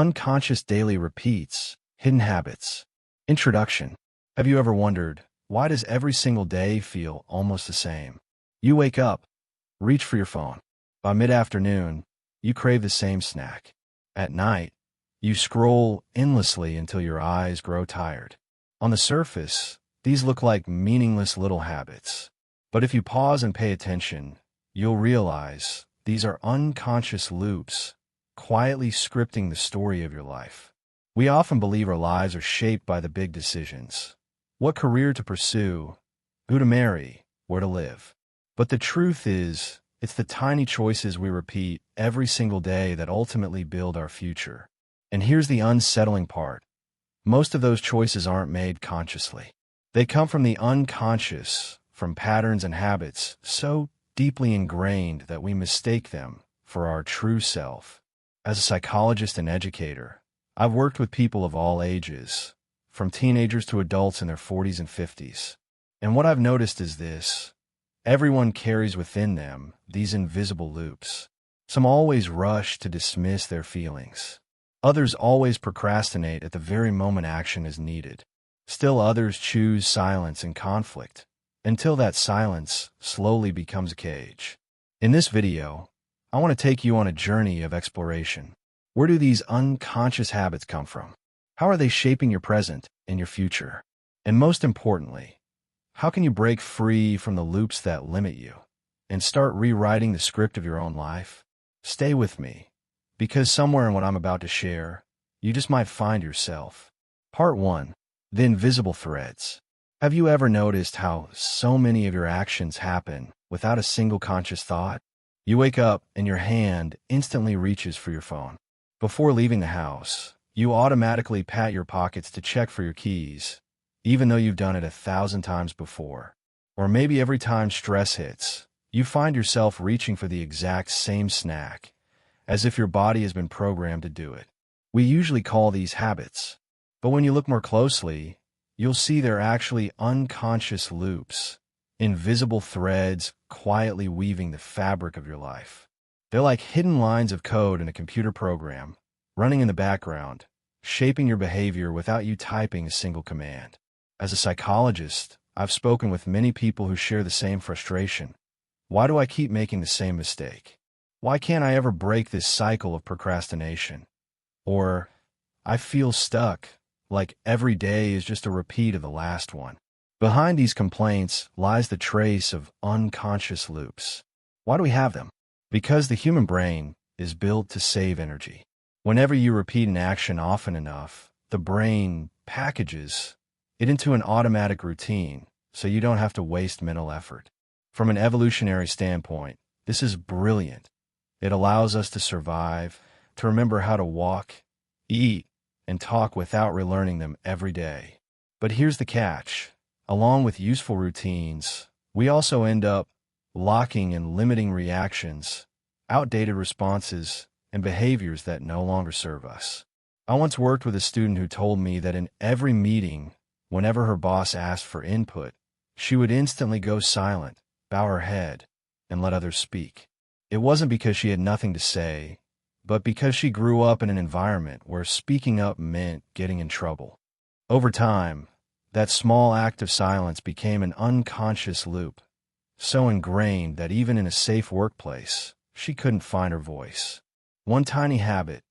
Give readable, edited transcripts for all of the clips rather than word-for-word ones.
Unconscious daily repeats, hidden habits. Introduction. Have you ever wondered, why does every single day feel almost the same? You wake up, reach for your phone. By mid-afternoon, you crave the same snack. At night, you scroll endlessly until your eyes grow tired. On the surface, these look like meaningless little habits. But if you pause and pay attention, you'll realize these are unconscious loops, quietly scripting the story of your life. We often believe our lives are shaped by the big decisions: what career to pursue, who to marry, where to live. But the truth is, it's the tiny choices we repeat every single day that ultimately build our future. And here's the unsettling part. Most of those choices aren't made consciously. They come from the unconscious, from patterns and habits so deeply ingrained that we mistake them for our true self. As a psychologist and educator, I've worked with people of all ages, from teenagers to adults in their 40s and 50s. And what I've noticed is this: everyone carries within them these invisible loops. Some always rush to dismiss their feelings. Others always procrastinate at the very moment action is needed. Still others choose silence and conflict, until that silence slowly becomes a cage. In this video, I want to take you on a journey of exploration. Where do these unconscious habits come from? How are they shaping your present and your future? And most importantly, how can you break free from the loops that limit you and start rewriting the script of your own life? Stay with me, because somewhere in what I'm about to share, you just might find yourself. Part 1. The invisible threads. Have you ever noticed how so many of your actions happen without a single conscious thought? You wake up and your hand instantly reaches for your phone. Before leaving the house, you automatically pat your pockets to check for your keys, even though you've done it 1,000 times before. Or maybe every time stress hits, you find yourself reaching for the exact same snack, as if your body has been programmed to do it. We usually call these habits, but when you look more closely, you'll see they're actually unconscious loops, invisible threads quietly weaving the fabric of your life. They're like hidden lines of code in a computer program, running in the background, shaping your behavior without you typing a single command. As a psychologist, I've spoken with many people who share the same frustration. Why do I keep making the same mistake? Why can't I ever break this cycle of procrastination? Or, I feel stuck, like every day is just a repeat of the last one. Behind these complaints lies the trace of unconscious loops. Why do we have them? Because the human brain is built to save energy. Whenever you repeat an action often enough, the brain packages it into an automatic routine, so you don't have to waste mental effort. From an evolutionary standpoint, this is brilliant. It allows us to survive, to remember how to walk, eat, and talk without relearning them every day. But here's the catch. Along with useful routines, we also end up locking and limiting reactions, outdated responses, and behaviors that no longer serve us. I once worked with a student who told me that in every meeting, whenever her boss asked for input, she would instantly go silent, bow her head, and let others speak. It wasn't because she had nothing to say, but because she grew up in an environment where speaking up meant getting in trouble. Over time, that small act of silence became an unconscious loop, so ingrained that even in a safe workplace, she couldn't find her voice. One tiny habit,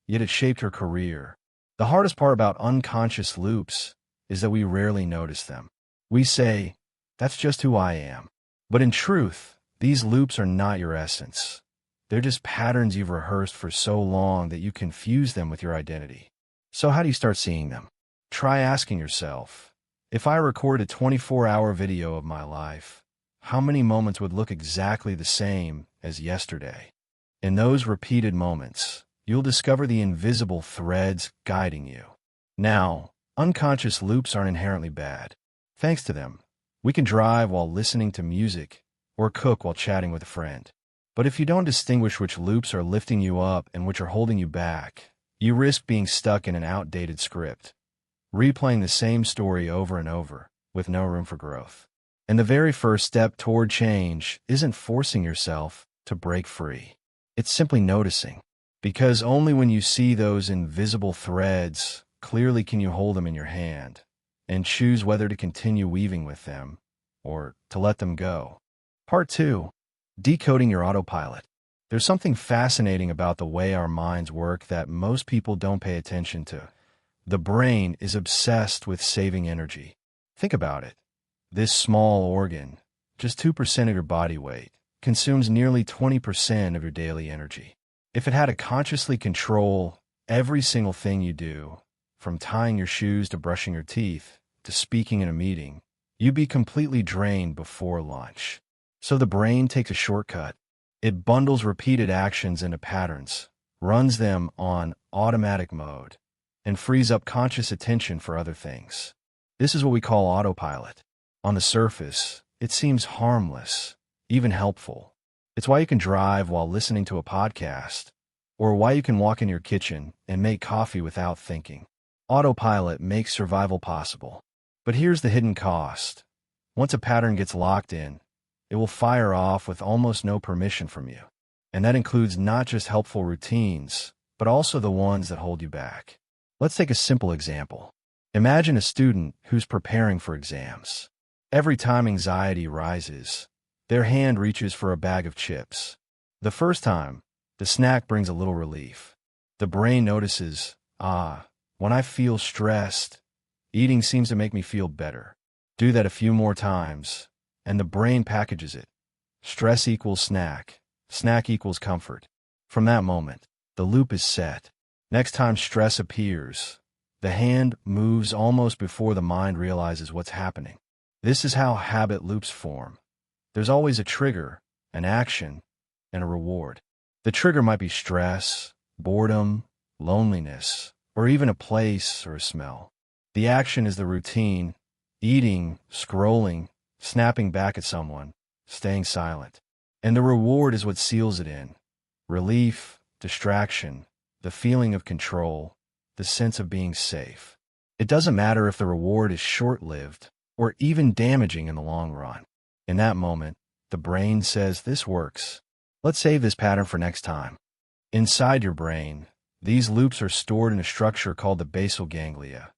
yet it shaped her career. The hardest part about unconscious loops is that we rarely notice them. We say, "That's just who I am." But in truth, these loops are not your essence. They're just patterns you've rehearsed for so long that you confuse them with your identity. So how do you start seeing them? Try asking yourself, if I record a 24-hour video of my life, how many moments would look exactly the same as yesterday? In those repeated moments, you'll discover the invisible threads guiding you. Now, unconscious loops aren't inherently bad. Thanks to them, we can drive while listening to music or cook while chatting with a friend. But if you don't distinguish which loops are lifting you up and which are holding you back, you risk being stuck in an outdated script, replaying the same story over and over, with no room for growth. And the very first step toward change isn't forcing yourself to break free. It's simply noticing. Because only when you see those invisible threads clearly can you hold them in your hand and choose whether to continue weaving with them or to let them go. Part 2. Decoding your autopilot. There's something fascinating about the way our minds work that most people don't pay attention to. The brain is obsessed with saving energy. Think about it. This small organ, just 2% of your body weight, consumes nearly 20% of your daily energy. If it had to consciously control every single thing you do, from tying your shoes to brushing your teeth to speaking in a meeting, you'd be completely drained before lunch. So the brain takes a shortcut. It bundles repeated actions into patterns, runs them on automatic mode, and frees up conscious attention for other things. This is what we call autopilot. On the surface, it seems harmless, even helpful. It's why you can drive while listening to a podcast, or why you can walk in your kitchen and make coffee without thinking. Autopilot makes survival possible. But here's the hidden cost. Once a pattern gets locked in, it will fire off with almost no permission from you. And that includes not just helpful routines, but also the ones that hold you back. Let's take a simple example. Imagine a student who's preparing for exams. Every time anxiety rises, their hand reaches for a bag of chips. The first time, the snack brings a little relief. The brain notices, when I feel stressed, eating seems to make me feel better. Do that a few more times, and the brain packages it. Stress equals snack. Snack equals comfort. From that moment, the loop is set. Next time stress appears, the hand moves almost before the mind realizes what's happening. This is how habit loops form. There's always a trigger, an action, and a reward. The trigger might be stress, boredom, loneliness, or even a place or a smell. The action is the routine, eating, scrolling, snapping back at someone, staying silent. And the reward is what seals it in. Relief, distraction, the feeling of control, the sense of being safe. It doesn't matter if the reward is short-lived or even damaging in the long run. In that moment, the brain says, this works. Let's save this pattern for next time. Inside your brain, these loops are stored in a structure called the basal ganglia.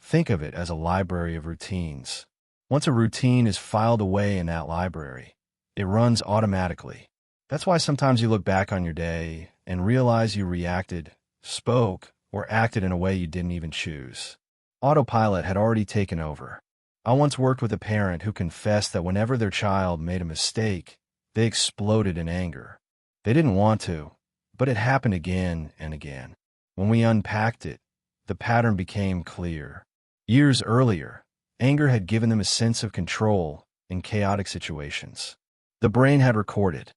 Think of it as a library of routines. Once a routine is filed away in that library, it runs automatically. That's why sometimes you look back on your day and realize you reacted, spoke, or acted in a way you didn't even choose. Autopilot had already taken over. I once worked with a parent who confessed that whenever their child made a mistake, they exploded in anger. They didn't want to, but it happened again and again. When we unpacked it, the pattern became clear. Years earlier, anger had given them a sense of control in chaotic situations. The brain had recorded,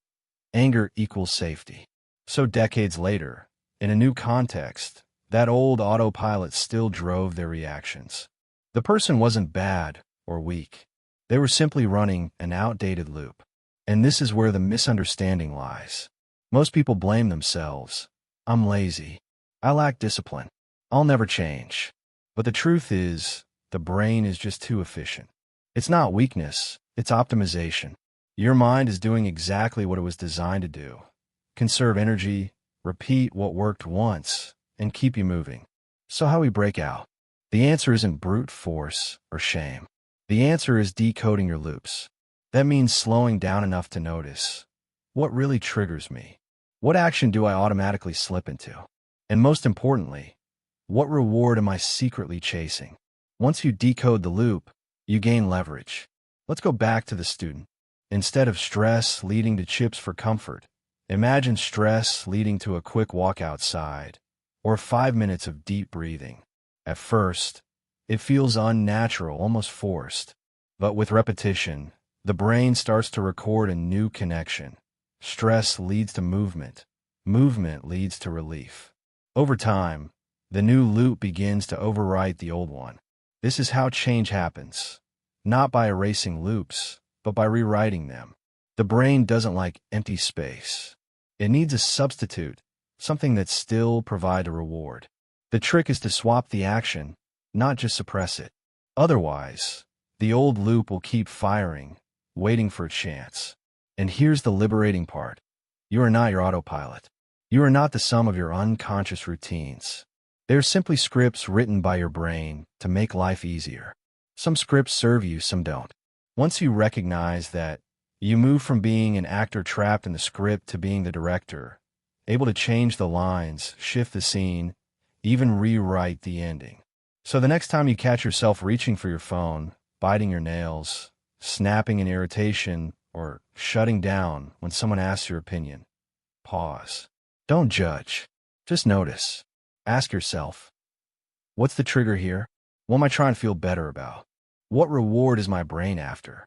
anger equals safety. So decades later, in a new context, that old autopilot still drove their reactions. The person wasn't bad or weak. They were simply running an outdated loop. And this is where the misunderstanding lies. Most people blame themselves. I'm lazy. I lack discipline. I'll never change. But the truth is, the brain is just too efficient. It's not weakness, it's optimization. Your mind is doing exactly what it was designed to do. Conserve energy, repeat what worked once, and keep you moving. So how we break out? The answer isn't brute force or shame. The answer is decoding your loops. That means slowing down enough to notice, what really triggers me? What action do I automatically slip into? And most importantly, what reward am I secretly chasing? Once you decode the loop, you gain leverage. Let's go back to the student. Instead of stress leading to chips for comfort, imagine stress leading to a quick walk outside, or 5 minutes of deep breathing. At first, it feels unnatural, almost forced. But with repetition, the brain starts to record a new connection. Stress leads to movement. Movement leads to relief. Over time, the new loop begins to overwrite the old one. This is how change happens. Not by erasing loops, but by rewriting them. The brain doesn't like empty space. It needs a substitute, something that still provides a reward. The trick is to swap the action, not just suppress it. Otherwise, the old loop will keep firing, waiting for a chance. And here's the liberating part. You are not your autopilot. You are not the sum of your unconscious routines. They are simply scripts written by your brain to make life easier. Some scripts serve you, some don't. Once you recognize that, you move from being an actor trapped in the script to being the director, able to change the lines, shift the scene, even rewrite the ending. So the next time you catch yourself reaching for your phone, biting your nails, snapping in irritation, or shutting down when someone asks your opinion, pause. Don't judge. Just notice. Ask yourself, what's the trigger here? What am I trying to feel better about? What reward is my brain after?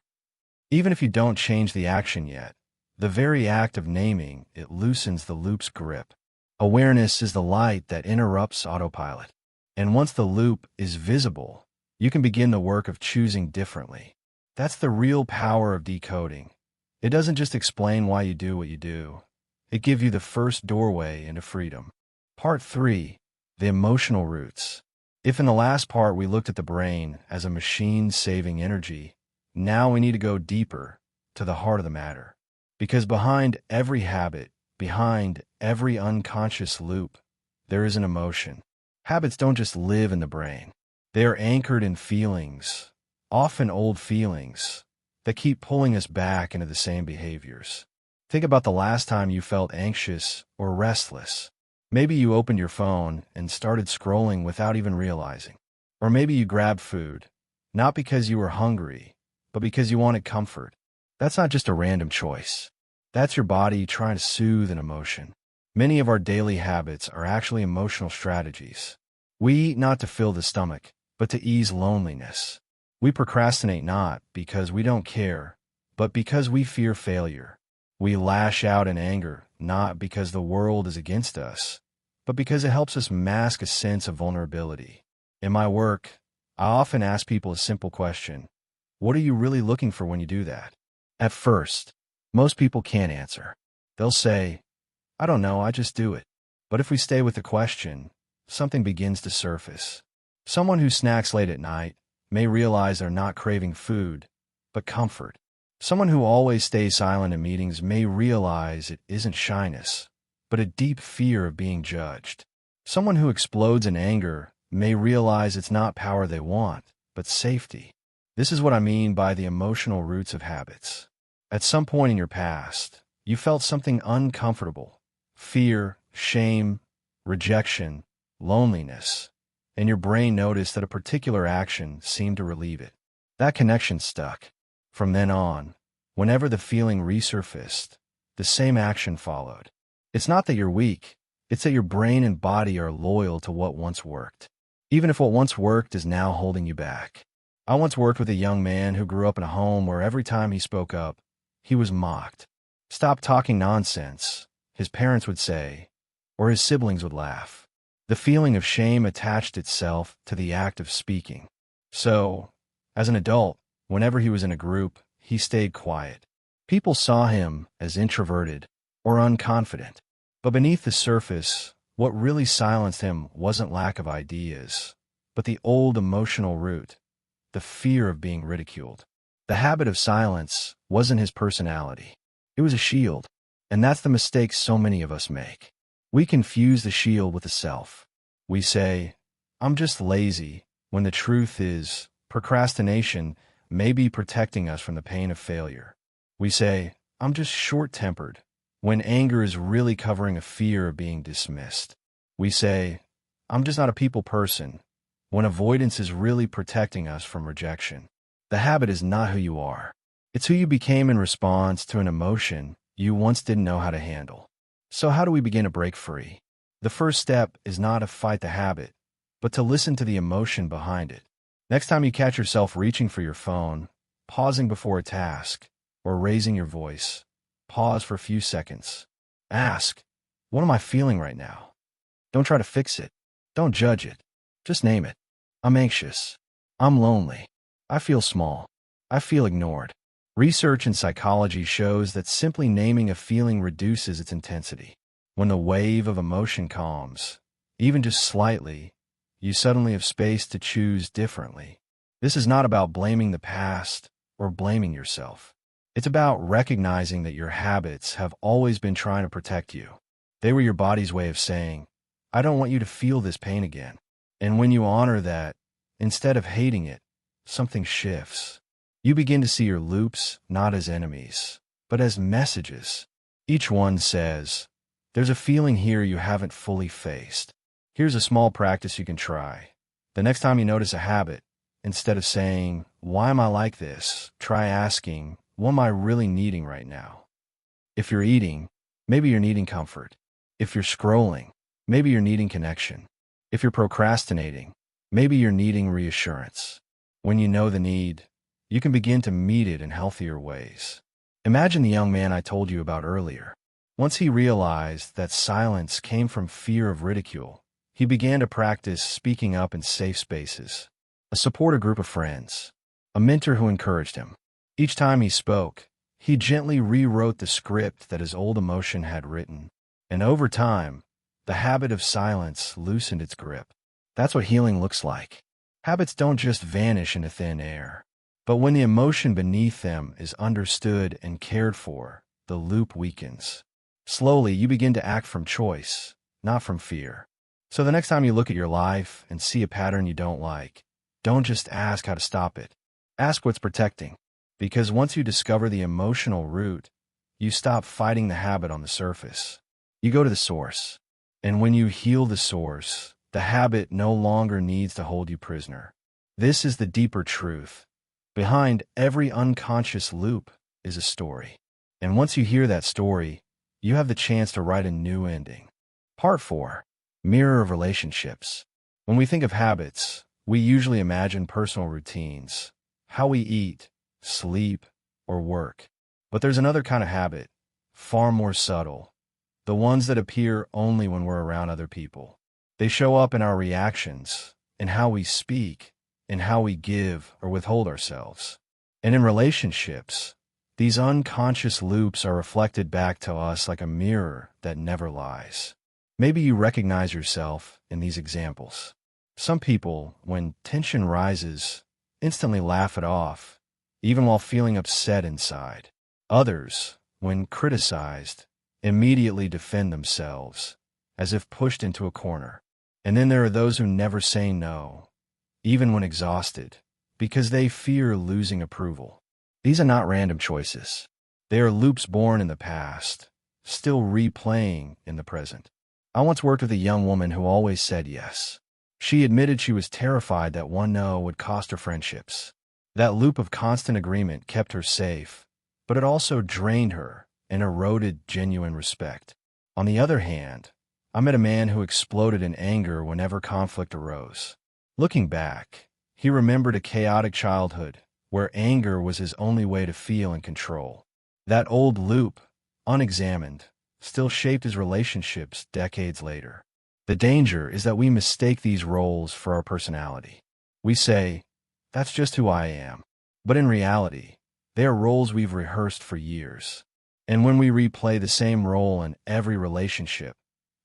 Even if you don't change the action yet, the very act of naming it loosens the loop's grip. Awareness is the light that interrupts autopilot. And once the loop is visible, you can begin the work of choosing differently. That's the real power of decoding. It doesn't just explain why you do what you do. It gives you the first doorway into freedom. Part 3. The emotional roots. If in the last part we looked at the brain as a machine saving energy, now we need to go deeper, to the heart of the matter. Because behind every habit, behind every unconscious loop, there is an emotion. Habits don't just live in the brain. They are anchored in feelings, often old feelings, that keep pulling us back into the same behaviors. Think about the last time you felt anxious or restless. Maybe you opened your phone and started scrolling without even realizing. Or maybe you grabbed food, not because you were hungry, but because you wanted comfort. That's not just a random choice. That's your body trying to soothe an emotion. Many of our daily habits are actually emotional strategies. We eat not to fill the stomach, but to ease loneliness. We procrastinate not because we don't care, but because we fear failure. We lash out in anger, not because the world is against us, but because it helps us mask a sense of vulnerability. In my work, I often ask people a simple question: what are you really looking for when you do that? At first, most people can't answer. They'll say, I don't know, I just do it. But if we stay with the question, something begins to surface. Someone who snacks late at night may realize they're not craving food, but comfort. Someone who always stays silent in meetings may realize it isn't shyness, but a deep fear of being judged. Someone who explodes in anger may realize it's not power they want, but safety. This is what I mean by the emotional roots of habits. At some point in your past, you felt something uncomfortable: fear, shame, rejection, loneliness, and your brain noticed that a particular action seemed to relieve it. That connection stuck. From then on, whenever the feeling resurfaced, the same action followed. It's not that you're weak, it's that your brain and body are loyal to what once worked, even if what once worked is now holding you back. I once worked with a young man who grew up in a home where every time he spoke up, he was mocked. Stop talking nonsense, his parents would say, or his siblings would laugh. The feeling of shame attached itself to the act of speaking. So, as an adult, whenever he was in a group, he stayed quiet. People saw him as introverted or unconfident. But beneath the surface, what really silenced him wasn't lack of ideas, but the old emotional root, the fear of being ridiculed. The habit of silence wasn't his personality. It was a shield, and that's the mistake so many of us make. We confuse the shield with the self. We say, I'm just lazy, when the truth is, procrastination may be protecting us from the pain of failure. We say, I'm just short-tempered, when anger is really covering a fear of being dismissed. We say, I'm just not a people person, when avoidance is really protecting us from rejection. The habit is not who you are. It's who you became in response to an emotion you once didn't know how to handle. So how do we begin to break free? The first step is not to fight the habit, but to listen to the emotion behind it. Next time you catch yourself reaching for your phone, pausing before a task, or raising your voice, pause for a few seconds. Ask, what am I feeling right now? Don't try to fix it. Don't judge it. Just name it. I'm anxious. I'm lonely. I feel small. I feel ignored. Research in psychology shows that simply naming a feeling reduces its intensity. When the wave of emotion calms, even just slightly, you suddenly have space to choose differently. This is not about blaming the past or blaming yourself. It's about recognizing that your habits have always been trying to protect you. They were your body's way of saying, I don't want you to feel this pain again. And when you honor that, instead of hating it, something shifts. You begin to see your loops not as enemies, but as messages. Each one says, there's a feeling here you haven't fully faced. Here's a small practice you can try. The next time you notice a habit, instead of saying, why am I like this? Try asking, what am I really needing right now? If you're eating, maybe you're needing comfort. If you're scrolling, maybe you're needing connection. If you're procrastinating, maybe you're needing reassurance. When you know the need, you can begin to meet it in healthier ways. Imagine the young man I told you about earlier. Once he realized that silence came from fear of ridicule, he began to practice speaking up in safe spaces. A supportive group of friends, a mentor who encouraged him. Each time he spoke, he gently rewrote the script that his old emotion had written. And over time, the habit of silence loosened its grip. That's what healing looks like. Habits don't just vanish into thin air. But when the emotion beneath them is understood and cared for, the loop weakens. Slowly, you begin to act from choice, not from fear. So the next time you look at your life and see a pattern you don't like, don't just ask how to stop it. Ask what's protecting. Because once you discover the emotional root, you stop fighting the habit on the surface. You go to the source. And when you heal the source, the habit no longer needs to hold you prisoner. This is the deeper truth. Behind every unconscious loop is a story. And once you hear that story, you have the chance to write a new ending. Part 4. Mirror of relationships. When we think of habits, we usually imagine personal routines, how we eat, sleep, or work. But there's another kind of habit, far more subtle, the ones that appear only when we're around other people. They show up in our reactions, in how we speak, in how we give or withhold ourselves. And in relationships, these unconscious loops are reflected back to us like a mirror that never lies. Maybe you recognize yourself in these examples. Some people, when tension rises, instantly laugh it off, even while feeling upset inside. Others, when criticized, immediately defend themselves, as if pushed into a corner. And then there are those who never say no, even when exhausted, because they fear losing approval. These are not random choices. They are loops born in the past, still replaying in the present. I once worked with a young woman who always said yes. She admitted she was terrified that one no would cost her friendships. That loop of constant agreement kept her safe, but it also drained her and eroded genuine respect. On the other hand, I met a man who exploded in anger whenever conflict arose. Looking back, he remembered a chaotic childhood where anger was his only way to feel and control. That old loop, unexamined, still shaped his relationships decades later. The danger is that we mistake these roles for our personality. We say, that's just who I am. But in reality, they are roles we've rehearsed for years. And when we replay the same role in every relationship,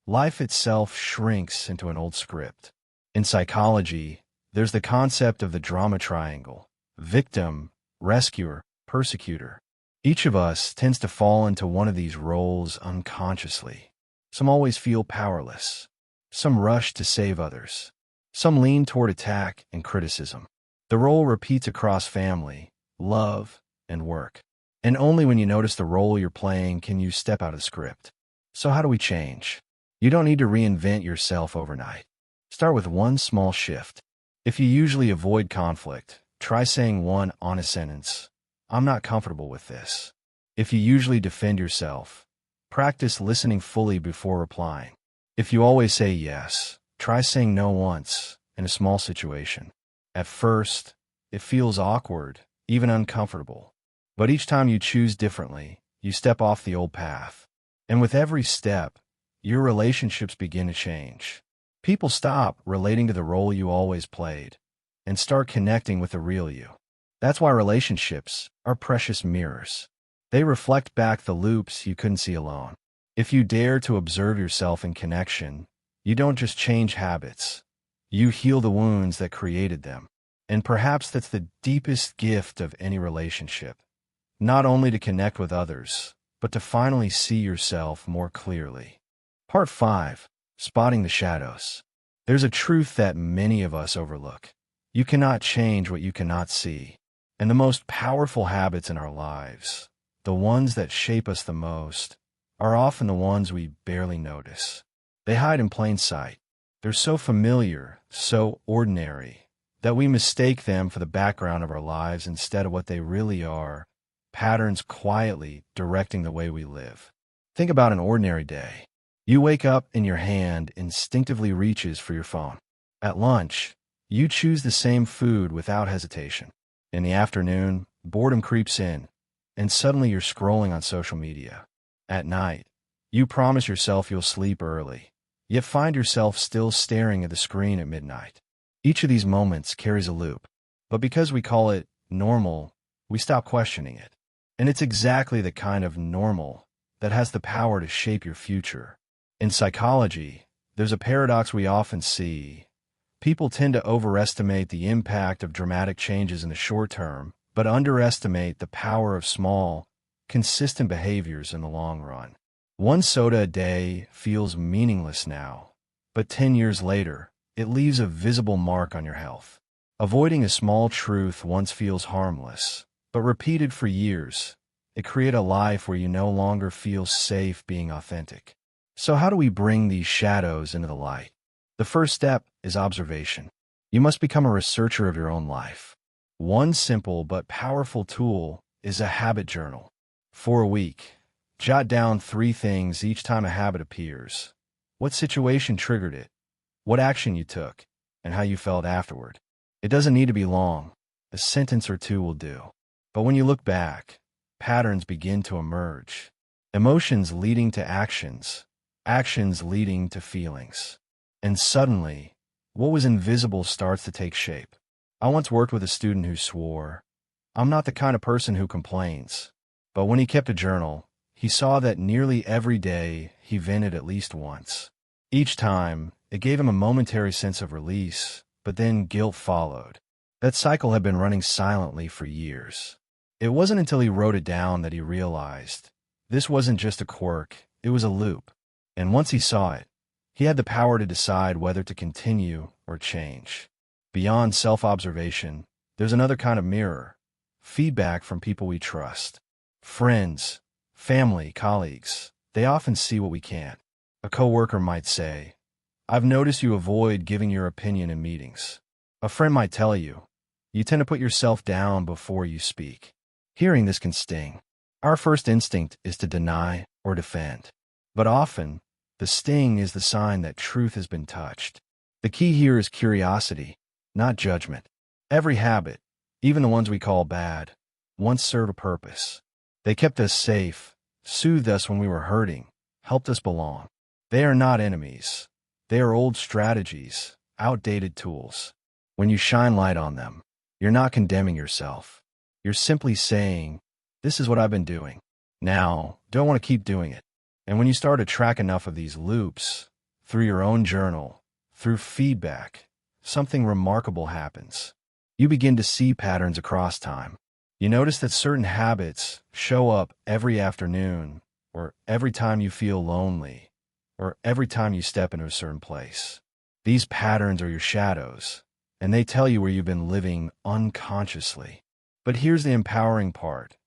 life itself shrinks into an old script. In psychology, there's the concept of the drama triangle: victim, rescuer, persecutor. Each of us tends to fall into one of these roles unconsciously. Some always feel powerless. Some rush to save others. Some lean toward attack and criticism. The role repeats across family, love, and work. And only when you notice the role you're playing can you step out of the script. So how do we change? You don't need to reinvent yourself overnight. Start with one small shift. If you usually avoid conflict, try saying one honest sentence: I'm not comfortable with this. If you usually defend yourself, practice listening fully before replying. If you always say yes, try saying no once in a small situation. At first, it feels awkward, even uncomfortable. But each time you choose differently, you step off the old path. And with every step, your relationships begin to change. People stop relating to the role you always played and start connecting with the real you. That's why relationships are precious mirrors. They reflect back the loops you couldn't see alone. If you dare to observe yourself in connection, you don't just change habits. You heal the wounds that created them. And perhaps that's the deepest gift of any relationship. Not only to connect with others, but to finally see yourself more clearly. Part 5. Spotting the shadows. There's a truth that many of us overlook. You cannot change what you cannot see. And the most powerful habits in our lives, the ones that shape us the most, are often the ones we barely notice. They hide in plain sight. They're so familiar, so ordinary, that we mistake them for the background of our lives instead of what they really are, patterns quietly directing the way we live. Think about an ordinary day. You wake up and your hand instinctively reaches for your phone. At lunch, you choose the same food without hesitation. In the afternoon, boredom creeps in, and suddenly you're scrolling on social media. At night, you promise yourself you'll sleep early, yet find yourself still staring at the screen at midnight. Each of these moments carries a loop, but because we call it normal, we stop questioning it. And it's exactly the kind of normal that has the power to shape your future. In psychology, there's a paradox we often see. People tend to overestimate the impact of dramatic changes in the short term, but underestimate the power of small, consistent behaviors in the long run. One soda a day feels meaningless now, but 10 years later, it leaves a visible mark on your health. Avoiding a small truth once feels harmless, but repeated for years, it creates a life where you no longer feel safe being authentic. So how do we bring these shadows into the light? The first step is observation. You must become a researcher of your own life. One simple but powerful tool is a habit journal. For a week, jot down 3 things each time a habit appears. What situation triggered it, what action you took, and how you felt afterward. It doesn't need to be long. A sentence or 2 will do. But when you look back, patterns begin to emerge. Emotions leading to actions, actions leading to feelings. And suddenly, what was invisible starts to take shape. I once worked with a student who swore, "I'm not the kind of person who complains." But when he kept a journal, he saw that nearly every day he vented at least once. Each time, it gave him a momentary sense of release, but then guilt followed. That cycle had been running silently for years. It wasn't until he wrote it down that he realized this wasn't just a quirk, it was a loop. And once he saw it, he had the power to decide whether to continue or change. Beyond self-observation, there's another kind of mirror, feedback from people we trust. Friends, family, colleagues, they often see what we can't. A coworker might say, "I've noticed you avoid giving your opinion in meetings." A friend might tell you, "You tend to put yourself down before you speak." Hearing this can sting. Our first instinct is to deny or defend. But often, the sting is the sign that truth has been touched. The key here is curiosity, not judgment. Every habit, even the ones we call bad, once served a purpose. They kept us safe, soothed us when we were hurting, helped us belong. They are not enemies. They are old strategies, outdated tools. When you shine light on them, you're not condemning yourself. You're simply saying, "This is what I've been doing. Now, do I want to keep doing it?" And when you start to track enough of these loops, through your own journal, through feedback, something remarkable happens. You begin to see patterns across time. You notice that certain habits show up every afternoon, or every time you feel lonely, or every time you step into a certain place. These patterns are your shadows, and they tell you where you've been living unconsciously. But here's the empowering part.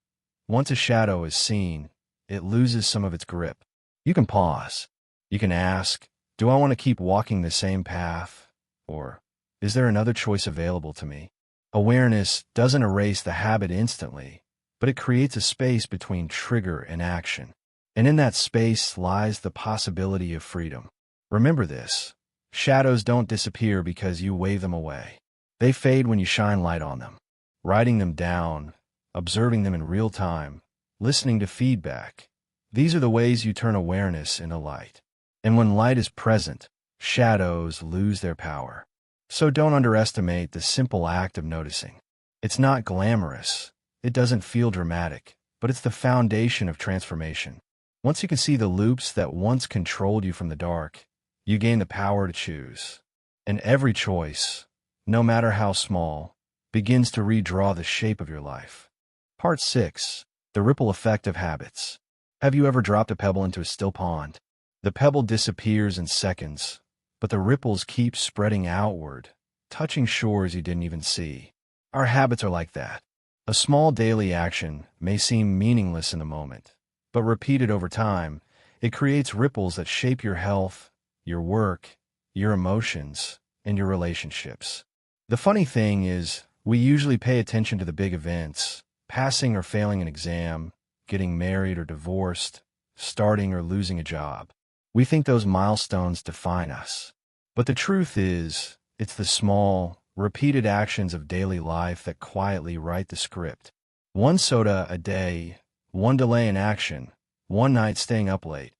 Once a shadow is seen, it loses some of its grip. You can pause. You can ask, do I want to keep walking the same path? Or, is there another choice available to me? Awareness doesn't erase the habit instantly, but it creates a space between trigger and action. And in that space lies the possibility of freedom. Remember this. Shadows don't disappear because you wave them away. They fade when you shine light on them. Writing them down, observing them in real time, listening to feedback. These are the ways you turn awareness into light. And when light is present, shadows lose their power. So don't underestimate the simple act of noticing. It's not glamorous. It doesn't feel dramatic, but it's the foundation of transformation. Once you can see the loops that once controlled you from the dark, you gain the power to choose. And every choice, no matter how small, begins to redraw the shape of your life. Part 6. The ripple effect of habits. Have you ever dropped a pebble into a still pond? The pebble disappears in seconds, but the ripples keep spreading outward, touching shores you didn't even see. Our habits are like that. A small daily action may seem meaningless in the moment, but repeated over time, it creates ripples that shape your health, your work, your emotions, and your relationships. The funny thing is, we usually pay attention to the big events, passing or failing an exam, getting married or divorced, starting or losing a job. We think those milestones define us. But the truth is, it's the small, repeated actions of daily life that quietly write the script. One soda a day, one delay in action, one night staying up late.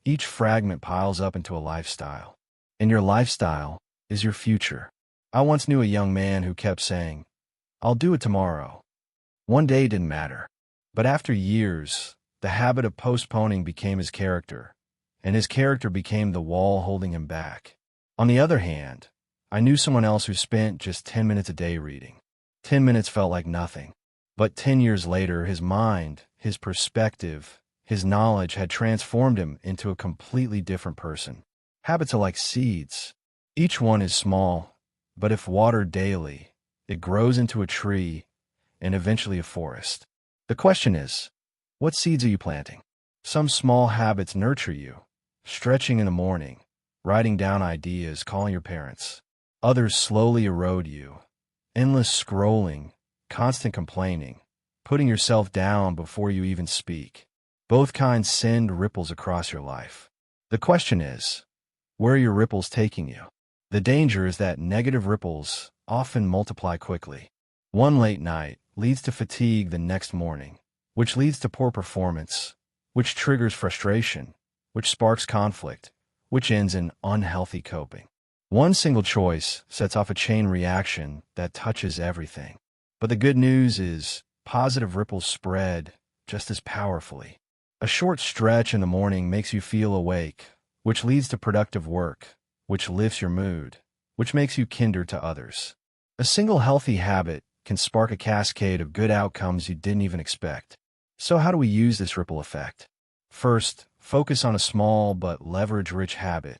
Each fragment piles up into a lifestyle. And your lifestyle is your future. I once knew a young man who kept saying, "I'll do it tomorrow." One day didn't matter. But after years, the habit of postponing became his character, and his character became the wall holding him back. On the other hand, I knew someone else who spent just 10 minutes a day reading. 10 minutes felt like nothing. But 10 years later, his mind, his perspective, his knowledge had transformed him into a completely different person. Habits are like seeds. Each one is small, but if watered daily, it grows into a tree and eventually a forest. The question is, what seeds are you planting? Some small habits nurture you. Stretching in the morning, writing down ideas, calling your parents. Others slowly erode you. Endless scrolling, constant complaining, putting yourself down before you even speak. Both kinds send ripples across your life. The question is, where are your ripples taking you? The danger is that negative ripples often multiply quickly. One late night leads to fatigue the next morning, which leads to poor performance, which triggers frustration, which sparks conflict, which ends in unhealthy coping. One single choice sets off a chain reaction that touches everything. But the good news is, positive ripples spread just as powerfully. A short stretch in the morning makes you feel awake, which leads to productive work, which lifts your mood, which makes you kinder to others. A single healthy habit can spark a cascade of good outcomes you didn't even expect. So how do we use this ripple effect? First, focus on a small but leverage-rich habit,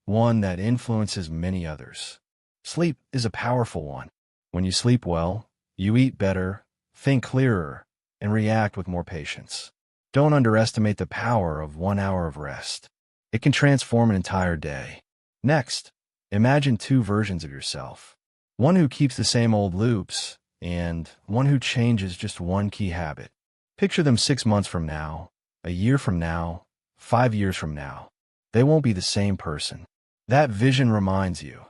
one that influences many others. Sleep is a powerful one. When you sleep well, you eat better, think clearer, and react with more patience. Don't underestimate the power of 1 hour of rest. It can transform an entire day. Next, imagine two versions of yourself. One who keeps the same old loops, and one who changes just one key habit. Picture them 6 months from now, a year from now, 5 years from now. They won't be the same person. That vision reminds you,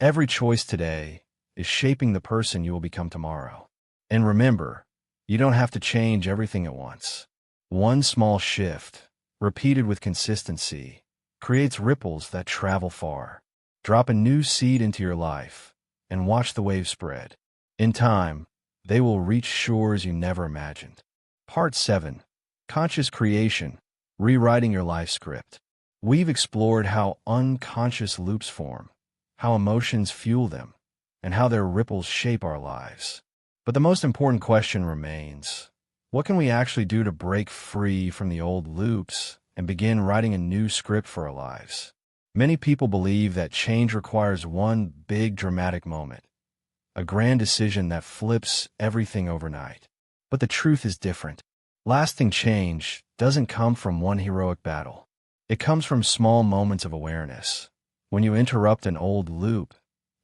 every choice today is shaping the person you will become tomorrow. And remember, you don't have to change everything at once. One small shift, repeated with consistency, creates ripples that travel far. Drop a new seed into your life and watch the waves spread. In time, they will reach shores you never imagined. Part 7. Conscious Creation, Rewriting Your Life Script. We've explored how unconscious loops form, how emotions fuel them, and how their ripples shape our lives. But the most important question remains, what can we actually do to break free from the old loops and begin writing a new script for our lives? Many people believe that change requires one big dramatic moment, a grand decision that flips everything overnight. But the truth is different. Lasting change doesn't come from one heroic battle. It comes from small moments of awareness, when you interrupt an old loop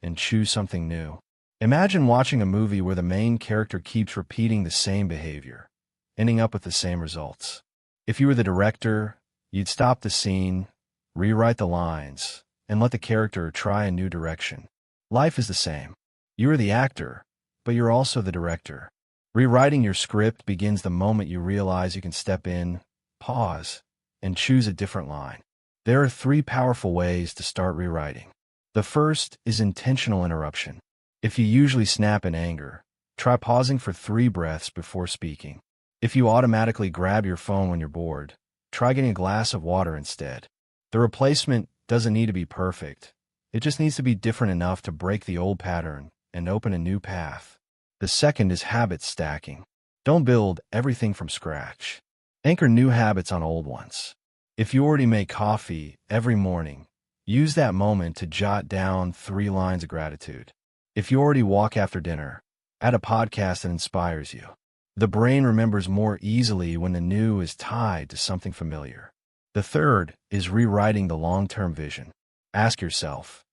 and choose something new. Imagine watching a movie where the main character keeps repeating the same behavior, ending up with the same results. If you were the director, you'd stop the scene, rewrite the lines, and let the character try a new direction. Life is the same. You are the actor, but you're also the director. Rewriting your script begins the moment you realize you can step in, pause, and choose a different line. There are 3 powerful ways to start rewriting. The first is intentional interruption. If you usually snap in anger, try pausing for 3 breaths before speaking. If you automatically grab your phone when you're bored, try getting a glass of water instead. The replacement doesn't need to be perfect. It just needs to be different enough to break the old pattern and open a new path. The second is habit stacking. Don't build everything from scratch. Anchor new habits on old ones. If you already make coffee every morning, use that moment to jot down 3 lines of gratitude. If you already walk after dinner, add a podcast that inspires you. The brain remembers more easily when the new is tied to something familiar. The third is rewriting the long-term vision. Ask yourself,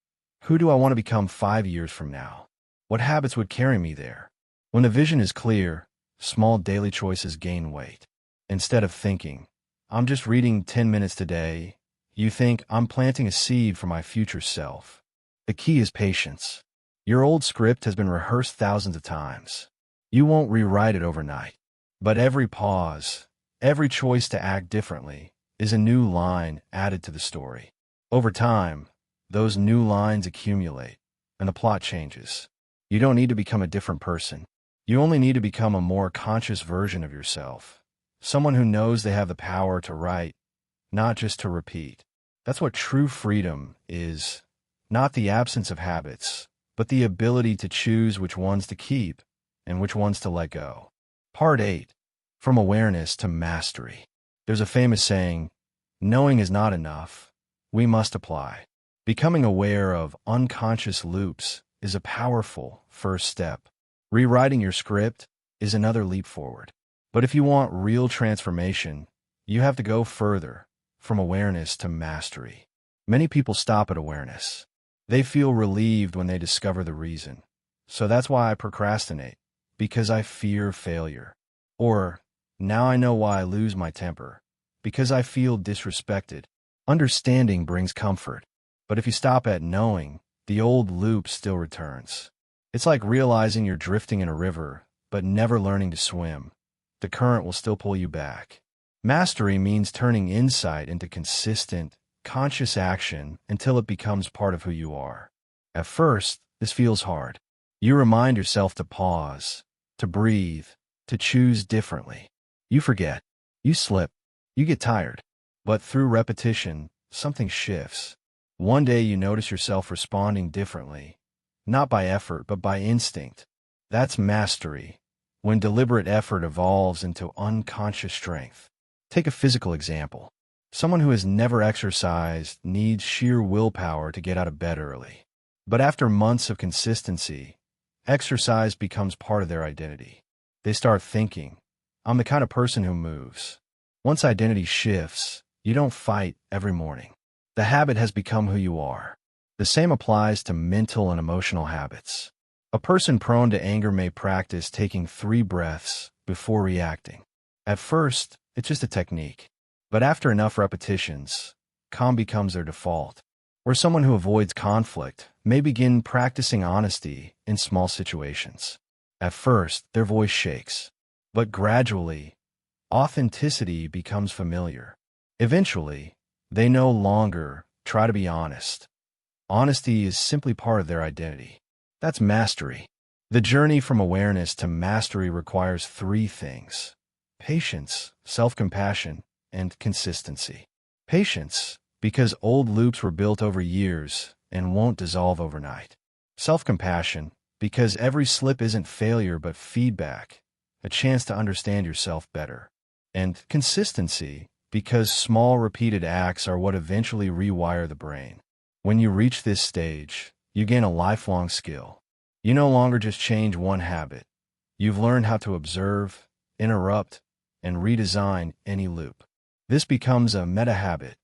who do I want to become 5 years from now? What habits would carry me there? When the vision is clear, small daily choices gain weight. Instead of thinking, I'm just reading 10 minutes today, you think, I'm planting a seed for my future self. The key is patience. Your old script has been rehearsed thousands of times. You won't rewrite it overnight. But every pause, every choice to act differently, is a new line added to the story. Over time, those new lines accumulate, and the plot changes. You don't need to become a different person. You only need to become a more conscious version of yourself. Someone who knows they have the power to write, not just to repeat. That's what true freedom is. Not the absence of habits, but the ability to choose which ones to keep and which ones to let go. Part 8. From awareness to mastery. There's a famous saying, knowing is not enough. We must apply. Becoming aware of unconscious loops is a powerful first step. Rewriting your script is another leap forward. But if you want real transformation, you have to go further, from awareness to mastery. Many people stop at awareness. They feel relieved when they discover the reason. So that's why I procrastinate, because I fear failure. Or, now I know why I lose my temper, because I feel disrespected. Understanding brings comfort. But if you stop at knowing, the old loop still returns. It's like realizing you're drifting in a river, but never learning to swim. The current will still pull you back. Mastery means turning insight into consistent, conscious action until it becomes part of who you are. At first, this feels hard. You remind yourself to pause, to breathe, to choose differently. You forget. You slip. You get tired. But through repetition, something shifts. One day you notice yourself responding differently, not by effort, but by instinct. That's mastery, when deliberate effort evolves into unconscious strength. Take a physical example. Someone who has never exercised needs sheer willpower to get out of bed early. But after months of consistency, exercise becomes part of their identity. They start thinking, I'm the kind of person who moves. Once identity shifts, you don't fight every morning. The habit has become who you are. The same applies to mental and emotional habits. A person prone to anger may practice taking 3 breaths before reacting. At first, it's just a technique. But after enough repetitions, calm becomes their default. Or someone who avoids conflict may begin practicing honesty in small situations. At first, their voice shakes. But gradually, authenticity becomes familiar. Eventually, they no longer try to be honest. Honesty is simply part of their identity. That's mastery. The journey from awareness to mastery requires 3 things: patience, self-compassion, and consistency. Patience, because old loops were built over years and won't dissolve overnight. Self-compassion, because every slip isn't failure but feedback, a chance to understand yourself better. And consistency, because small repeated acts are what eventually rewire the brain. When you reach this stage, you gain a lifelong skill. You no longer just change one habit. You've learned how to observe, interrupt, and redesign any loop. This becomes a meta-habit,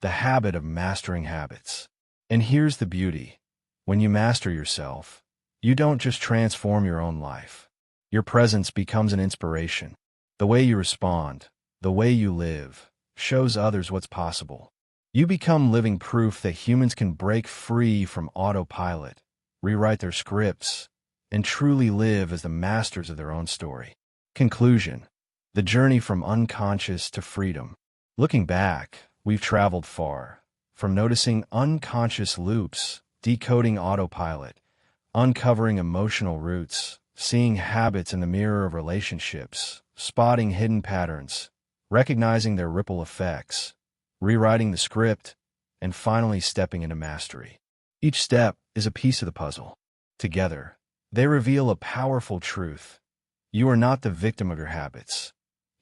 the habit of mastering habits. And here's the beauty. When you master yourself, you don't just transform your own life. Your presence becomes an inspiration. The way you respond, the way you live, shows others what's possible. You become living proof that humans can break free from autopilot, rewrite their scripts, and truly live as the masters of their own story. Conclusion: the journey from unconscious to freedom. Looking back, we've traveled far, from noticing unconscious loops, decoding autopilot, uncovering emotional roots, seeing habits in the mirror of relationships, spotting hidden patterns, recognizing their ripple effects, rewriting the script, and finally stepping into mastery. Each step is a piece of the puzzle. Together, they reveal a powerful truth. You are not the victim of your habits.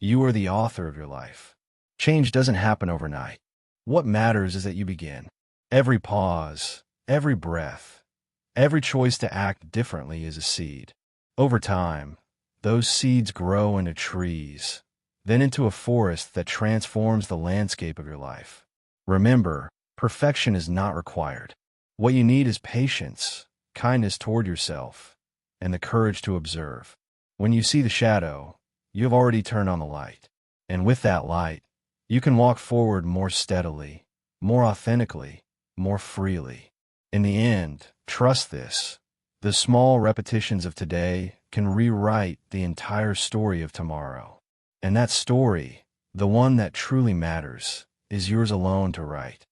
You are the author of your life. Change doesn't happen overnight. What matters is that you begin. Every pause, every breath, every choice to act differently is a seed. Over time, those seeds grow into trees, then into a forest that transforms the landscape of your life. Remember, perfection is not required. What you need is patience, kindness toward yourself, and the courage to observe. When you see the shadow, you have already turned on the light. And with that light, you can walk forward more steadily, more authentically, more freely. In the end, trust this. The small repetitions of today can rewrite the entire story of tomorrow. And that story, the one that truly matters, is yours alone to write.